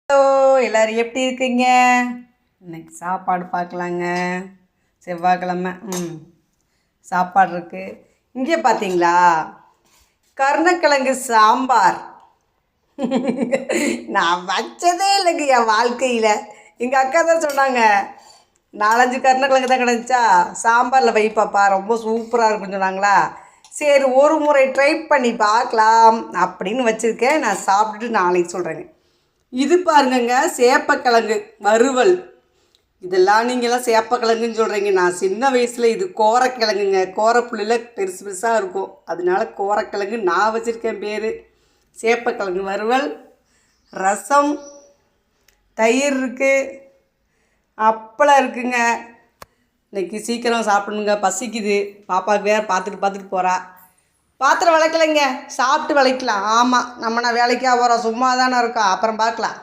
Hello, எல்லோரும் எப்படி இருக்கீங்க? இன்னைக்கு சாப்பாடு பார்க்கலாங்க. செவ்வாய்க்கிழமை. சாப்பாடு இருக்குது. இங்கே பார்த்தீங்களா, கருணக்கிழங்கு சாம்பார். நான் வச்சதே இல்லைங்க என் வாழ்க்கையில். எங்கள் அக்கா தான் சொன்னாங்க, 4-5 கருணக்கிழங்கு தான் கிடச்சா சாம்பாரில் வைப்பாப்பா, ரொம்ப சூப்பராக இருக்குன்னு சொன்னாங்களா. சரி, ஒரு முறை ட்ரை பண்ணி பார்க்கலாம் அப்படின்னு வச்சுருக்கேன். நான் சாப்பிட்டுட்டு நாளைக்கு சொல்கிறேங்க. இது பாருங்கங்க, சேப்பக்கிழங்கு வறுவல். இதெல்லாம் நீங்களாம் சேப்பக்கிழங்குன்னு சொல்கிறீங்க. நான் சின்ன வயசில் இது கோரக்கிழங்குங்க. கோரப்புள்ளில் பெருசு பெருசாக இருக்கும், அதனால கோரக்கிழங்கு நான் வச்சுருக்கேன் பேர். சேப்பக்கிழங்கு வறுவல், ரசம், தயிர் இருக்குது, அப்பளம் இருக்குங்க. இன்றைக்கி சீக்கிரம் சாப்பிடணுங்க, பசிக்குது. பாப்பாவுக்கு வேறு பார்த்துட்டு போகிறா. பாத்திரம் விளக்கலைங்க, சாப்பிட்டு விளக்கலாம். ஆமாம், நான் வேலைக்காக போகிறோம், சும்மா தானே இருக்கோம், அப்புறம் பார்க்கலாம்.